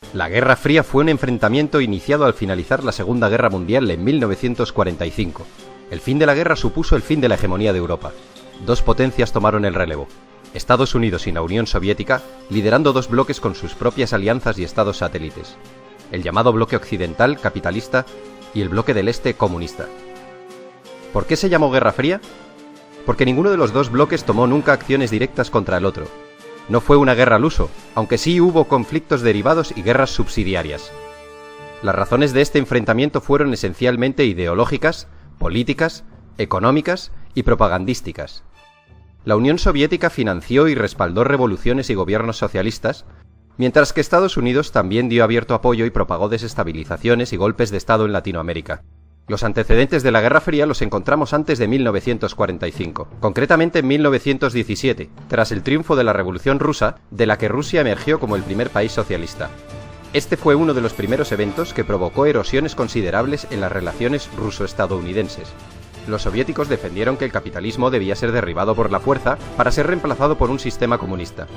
La Guerra Fría fue un enfrentamiento iniciado al finalizar la Segunda Guerra Mundial en 1945. El fin de la guerra supuso el fin de la hegemonía de Europa. Dos potencias tomaron el relevo: Estados Unidos y la Unión Soviética, liderando dos bloques con sus propias alianzas y estados satélites: el llamado bloque occidental capitalista y el bloque del este comunista. ¿Por qué se llamó Guerra Fría? Porque ninguno de los dos bloques tomó nunca acciones directas contra el otro. No fue una guerra al uso, aunque sí hubo conflictos derivados y guerras subsidiarias. Las razones de este enfrentamiento fueron esencialmente ideológicas, políticas, económicas y propagandísticas. La Unión Soviética financió y respaldó revoluciones y gobiernos socialistas, mientras que Estados Unidos también dio abierto apoyo y propagó desestabilizaciones y golpes de Estado en Latinoamérica. Los antecedentes de la Guerra Fría los encontramos antes de 1945, concretamente en 1917, tras el triunfo de la Revolución Rusa, de la que Rusia emergió como el primer país socialista. Este fue uno de los primeros eventos que provocó erosiones considerables en las relaciones ruso-estadounidenses. Los soviéticos defendieron que el capitalismo debía ser derribado por la fuerza para ser reemplazado por un sistema comunista.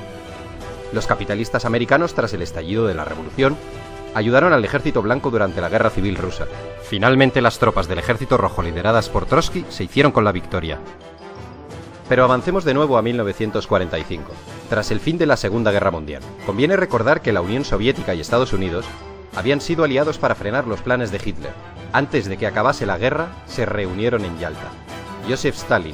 Los capitalistas americanos, tras el estallido de la Revolución, ayudaron al Ejército Blanco durante la Guerra Civil Rusa. Finalmente, las tropas del Ejército Rojo lideradas por Trotsky se hicieron con la victoria. Pero avancemos de nuevo a 1945, tras el fin de la Segunda Guerra Mundial. Conviene recordar que la Unión Soviética y Estados Unidos habían sido aliados para frenar los planes de Hitler. Antes de que acabase la guerra, se reunieron en Yalta. Joseph Stalin,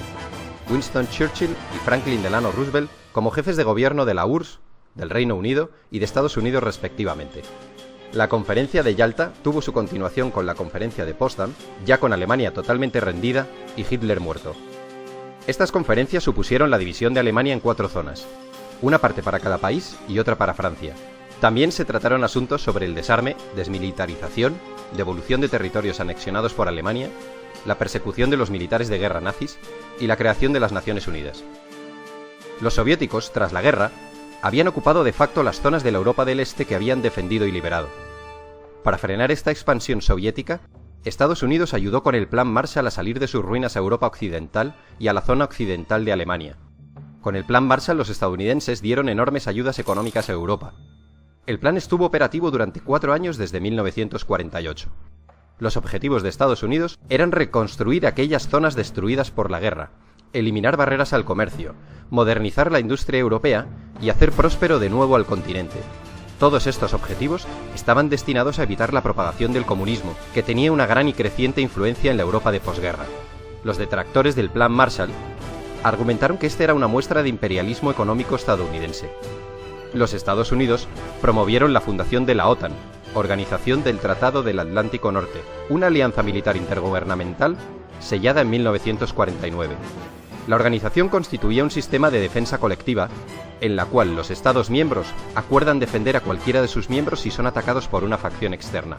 Winston Churchill y Franklin Delano Roosevelt como jefes de gobierno de la URSS, del Reino Unido y de Estados Unidos respectivamente. La conferencia de Yalta tuvo su continuación con la conferencia de Potsdam, ya con Alemania totalmente rendida y Hitler muerto. Estas conferencias supusieron la división de Alemania en 4 zonas, una parte para cada país y otra para Francia. También se trataron asuntos sobre el desarme, desmilitarización, devolución de territorios anexionados por Alemania, la persecución de los militares de guerra nazis y la creación de las Naciones Unidas. Los soviéticos, tras la guerra, habían ocupado de facto las zonas de la Europa del Este que habían defendido y liberado. Para frenar esta expansión soviética, Estados Unidos ayudó con el Plan Marshall a salir de sus ruinas a Europa occidental y a la zona occidental de Alemania. Con el Plan Marshall, los estadounidenses dieron enormes ayudas económicas a Europa. El plan estuvo operativo durante 4 años desde 1948. Los objetivos de Estados Unidos eran reconstruir aquellas zonas destruidas por la guerra, eliminar barreras al comercio, modernizar la industria europea y hacer próspero de nuevo al continente. Todos estos objetivos estaban destinados a evitar la propagación del comunismo, que tenía una gran y creciente influencia en la Europa de posguerra. Los detractores del Plan Marshall argumentaron que este era una muestra de imperialismo económico estadounidense. Los Estados Unidos promovieron la fundación de la OTAN, Organización del Tratado del Atlántico Norte, una alianza militar intergubernamental sellada en 1949. La organización constituía un sistema de defensa colectiva, en la cual los Estados miembros acuerdan defender a cualquiera de sus miembros si son atacados por una facción externa.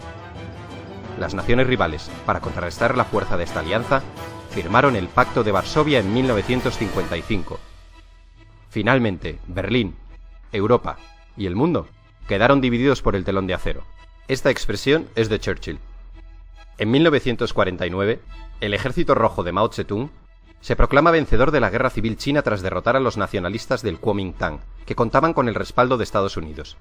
Las naciones rivales, para contrarrestar la fuerza de esta alianza, firmaron el Pacto de Varsovia en 1955. Finalmente, Berlín, Europa y el mundo quedaron divididos por el telón de acero. Esta expresión es de Churchill. En 1949, el Ejército Rojo de Mao Zedong se proclama vencedor de la Guerra Civil China tras derrotar a los nacionalistas del Kuomintang, que contaban con el respaldo de Estados Unidos.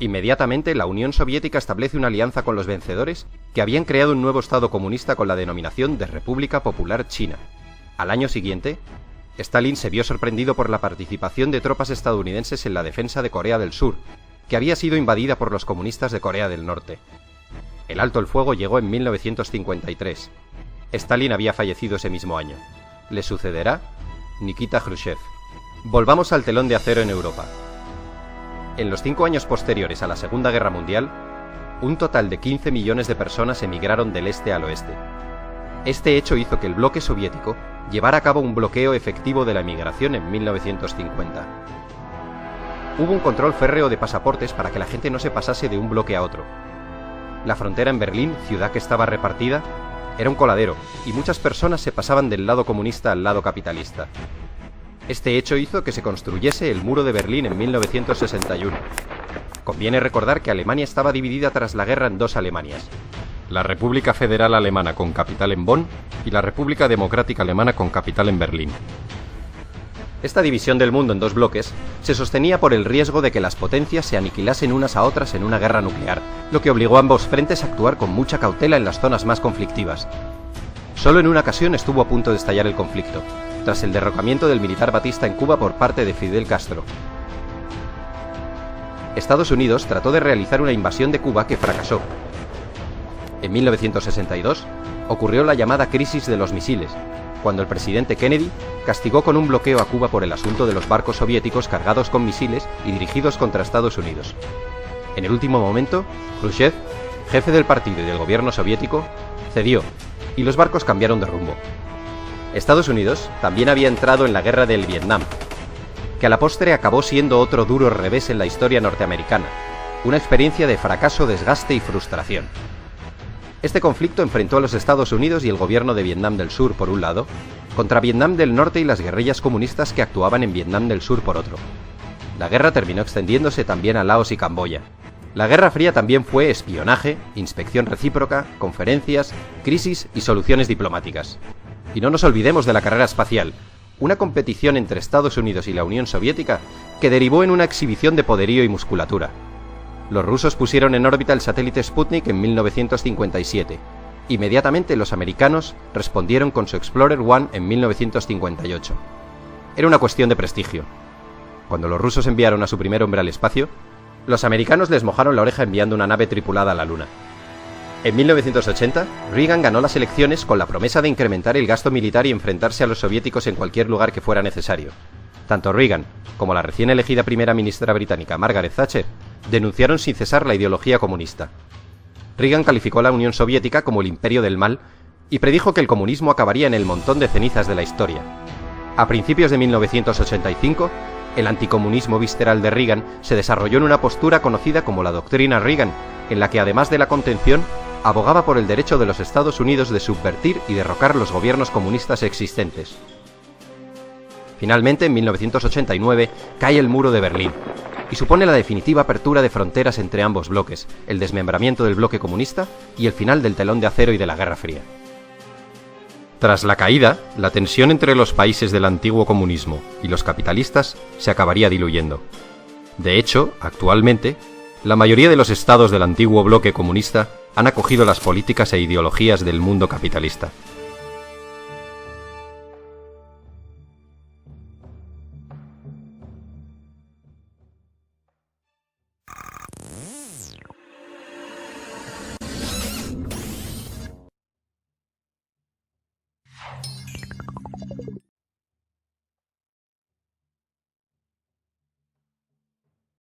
Inmediatamente, la Unión Soviética establece una alianza con los vencedores, que habían creado un nuevo Estado comunista con la denominación de República Popular China. Al año siguiente, Stalin se vio sorprendido por la participación de tropas estadounidenses en la defensa de Corea del Sur, que había sido invadida por los comunistas de Corea del Norte. El alto el fuego llegó en 1953. Stalin había fallecido ese mismo año. Le sucederá Nikita Khrushchev. Volvamos al telón de acero en Europa. En los 5 años posteriores a la Segunda Guerra Mundial, un total de 15 millones de personas emigraron del este al oeste. Este hecho hizo que el bloque soviético llevara a cabo un bloqueo efectivo de la emigración en 1950. Hubo un control férreo de pasaportes para que la gente no se pasase de un bloque a otro. La frontera en Berlín, ciudad que estaba repartida, era un coladero, y muchas personas se pasaban del lado comunista al lado capitalista. Este hecho hizo que se construyese el Muro de Berlín en 1961. Conviene recordar que Alemania estaba dividida tras la guerra en 2 Alemanias: la República Federal Alemana con capital en Bonn y la República Democrática Alemana con capital en Berlín. Esta división del mundo en dos bloques se sostenía por el riesgo de que las potencias se aniquilasen unas a otras en una guerra nuclear, lo que obligó a ambos frentes a actuar con mucha cautela en las zonas más conflictivas. Solo en una ocasión estuvo a punto de estallar el conflicto, tras el derrocamiento del militar Batista en Cuba por parte de Fidel Castro. Estados Unidos trató de realizar una invasión de Cuba que fracasó. En 1962 ocurrió la llamada crisis de los misiles, cuando el presidente Kennedy castigó con un bloqueo a Cuba por el asunto de los barcos soviéticos cargados con misiles y dirigidos contra Estados Unidos. En el último momento, Khrushchev, jefe del partido y del gobierno soviético, cedió, y los barcos cambiaron de rumbo. Estados Unidos también había entrado en la guerra del Vietnam, que a la postre acabó siendo otro duro revés en la historia norteamericana, una experiencia de fracaso, desgaste y frustración. Este conflicto enfrentó a los Estados Unidos y el gobierno de Vietnam del Sur por un lado, contra Vietnam del Norte y las guerrillas comunistas que actuaban en Vietnam del Sur por otro. La guerra terminó extendiéndose también a Laos y Camboya. La Guerra Fría también fue espionaje, inspección recíproca, conferencias, crisis y soluciones diplomáticas. Y no nos olvidemos de la carrera espacial, una competición entre Estados Unidos y la Unión Soviética que derivó en una exhibición de poderío y musculatura. Los rusos pusieron en órbita el satélite Sputnik en 1957. Inmediatamente los americanos respondieron con su Explorer 1 en 1958. Era una cuestión de prestigio. Cuando los rusos enviaron a su primer hombre al espacio, los americanos les mojaron la oreja enviando una nave tripulada a la Luna. En 1980, Reagan ganó las elecciones con la promesa de incrementar el gasto militar y enfrentarse a los soviéticos en cualquier lugar que fuera necesario. Tanto Reagan como la recién elegida primera ministra británica Margaret Thatcher denunciaron sin cesar la ideología comunista. Reagan calificó a la Unión Soviética como el imperio del mal y predijo que el comunismo acabaría en el montón de cenizas de la historia. A principios de 1985, el anticomunismo visceral de Reagan se desarrolló en una postura conocida como la doctrina Reagan, en la que además de la contención, abogaba por el derecho de los Estados Unidos de subvertir y derrocar los gobiernos comunistas existentes. Finalmente, en 1989, cae el muro de Berlín, y supone la definitiva apertura de fronteras entre ambos bloques, el desmembramiento del bloque comunista y el final del telón de acero y de la Guerra Fría. Tras la caída, la tensión entre los países del antiguo comunismo y los capitalistas se acabaría diluyendo. De hecho, actualmente, la mayoría de los estados del antiguo bloque comunista han acogido las políticas e ideologías del mundo capitalista.